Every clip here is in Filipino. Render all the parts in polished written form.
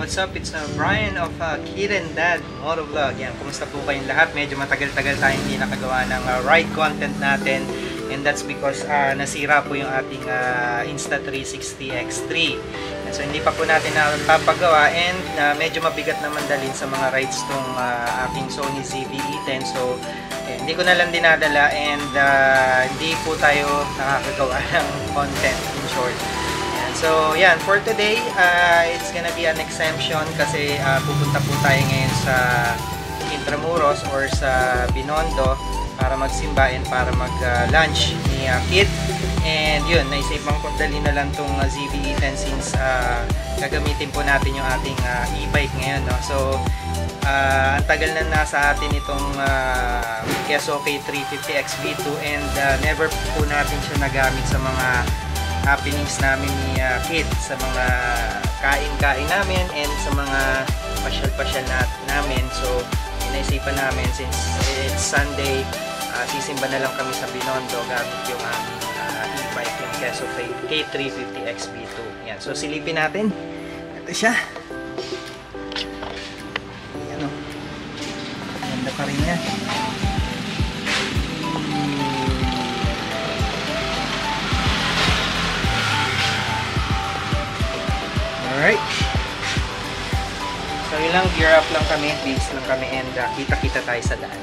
what's up? It's Brian of Kid and Dad Motovlog. Yan, kumusta po kayong lahat? Medyo matagal-tagal tayong hindi nakagawa ng ride content natin. And that's because nasira po yung ating Insta360 X3. And so hindi pa po natin napapagawa and medyo mabigat naman dalhin sa mga rides tong aking Sony ZV-E10. So hindi ko na lang dinadala and hindi po tayo nakakagawa ng content in short. So yan, for today, it's gonna be an exemption kasi pupunta po tayo ngayon sa Intramuros or sa Binondo para magsimba and para mag-lunch ni Kid. And yun, naisipan ko dali na lang tong ZV-E10 since gagamitin po natin yung ating e-bike ngayon, no? So ang tagal na nasa atin itong Keso K350 XB2 and never po natin siya nagamit sa mga happenings namin ni Kid, sa mga kain-kain namin and sa mga pasyal-pasyal namin. So inaisipan namin since it's Sunday, sisimba na lang kami sa Binondo gamit yung aming e-bike, yung Keso K350 XB2. Yan. So silipin natin. Ito siya. Ayan o. Ganda pa rin niya. Alright. So ilang gear up lang kami, base lang kami and kita-kita tayo sa daan.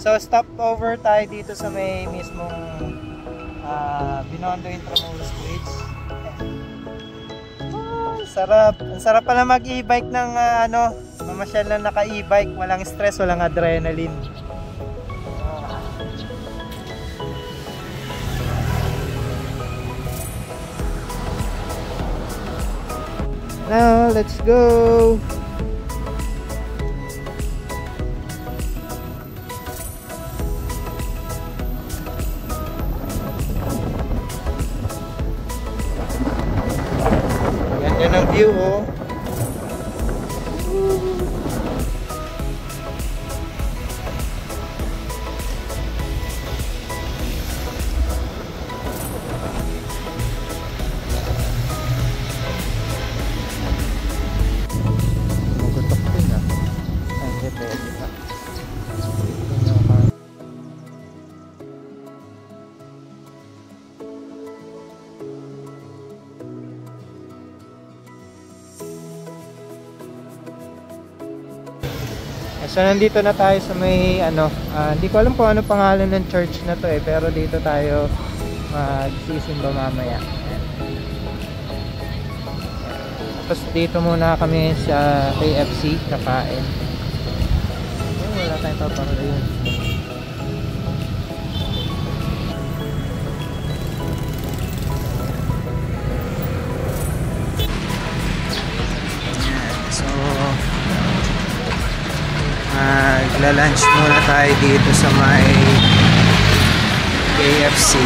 So stop over tayo dito sa may mismong Binondo Intramuros Bridge. Sarap. Ang sarap pala mag e-bike ng mamasyal lang naka e-bike, walang stress, walang adrenaline. Now, let's go. Yan ang view, oh. Magutok din, ah. Ay, hindi pwede, ah. So nandito na tayo sa may hindi ko alam kung ano pangalan ng church na to pero dito tayo magsisimba mamaya. Tapos dito muna kami sa KFC kakain. Wala tayong paparating. So magla-lunch muna tayo dito sa may KFC.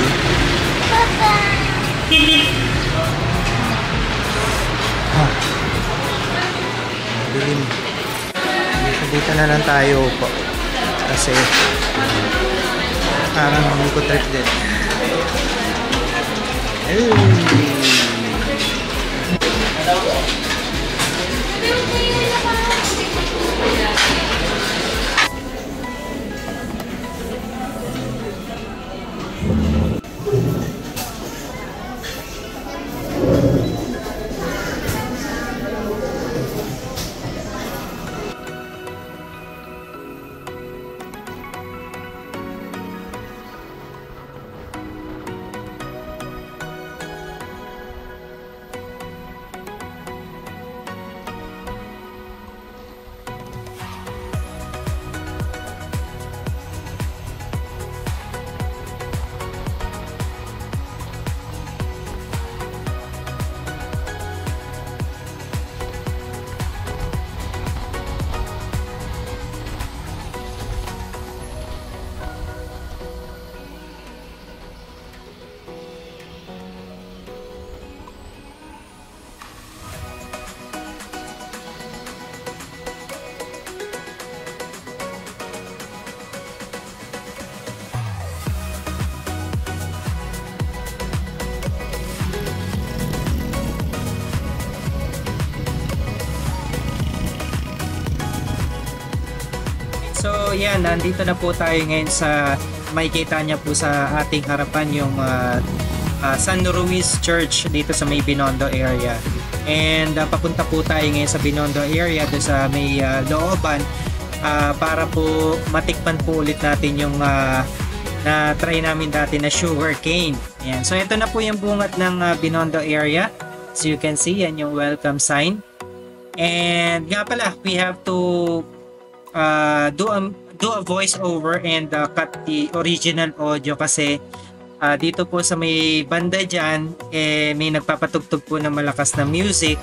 Dilim. Dito na lang tayo po kasi parang hindi ko trip din. So yan, nandito na po tayo ngayon sa makikita niya po sa ating harapan yung San Ruiz Church dito sa may Binondo area. And papunta po tayo ngayon sa Binondo area doon sa may looban para po matikman po ulit natin yung na try namin dati na sugar cane. Yan. So ito na po yung bungat ng Binondo area. So you can see, yan yung welcome sign. And nga pala, we have to do a voice over and cut the original audio kasi dito po sa may banda dyan may nagpapatugtog po ng malakas na music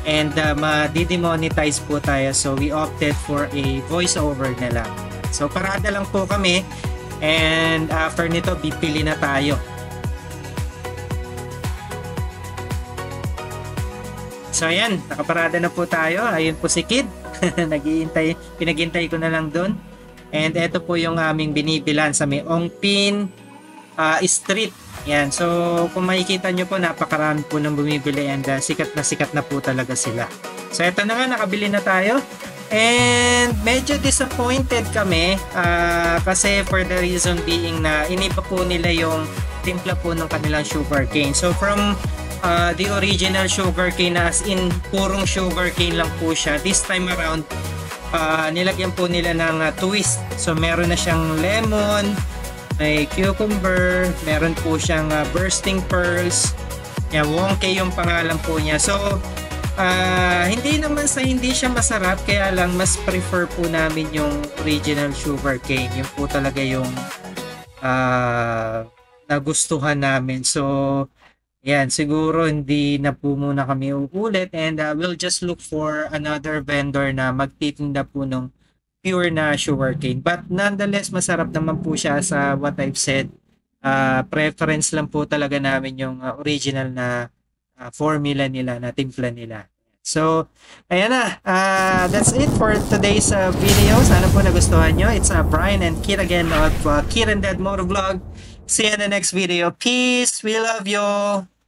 and ma-demonetize po tayo, so we opted for a voice over na lang. So parada lang po kami and after nito bipili na tayo. So ayan, nakaparada na po tayo. Ayun po si Kid. Naghihintay, pinaghintay ko na lang doon. And ito po yung aming binibilan sa may Ongpin Street. Yan. So kung makikita nyo po, napakarami po ng bumibili and sikat na po talaga sila. So ito na nga, nakabili na tayo. And medyo disappointed kami kasi for the reason being na iniba po nila yung timpla po ng kanilang sugar cane. So from the original sugar cane na as in purong sugar cane lang po siya, this time around nilagyan po nila ng twist. So meron na siyang lemon, may cucumber, meron po siyang bursting pearls. Yeah, Wonke yung pangalan po niya. So hindi naman sa hindi siya masarap, kaya lang mas prefer po namin yung original sugar cane. Yung po talaga yung nagustuhan namin. So yan, siguro hindi na po muna kami uulit and we'll just look for another vendor na magtitinda po ng pure na sugarcane. But nonetheless, masarap naman po siya sa what I've said. Preference lang po talaga namin yung original na formula nila, na timpla nila. So, ayan na. That's it for today's video. Sana po nagustuhan nyo. It's Brian and Kid again of Kid and Dad Motovlog. See you in the next video. Peace. We love you.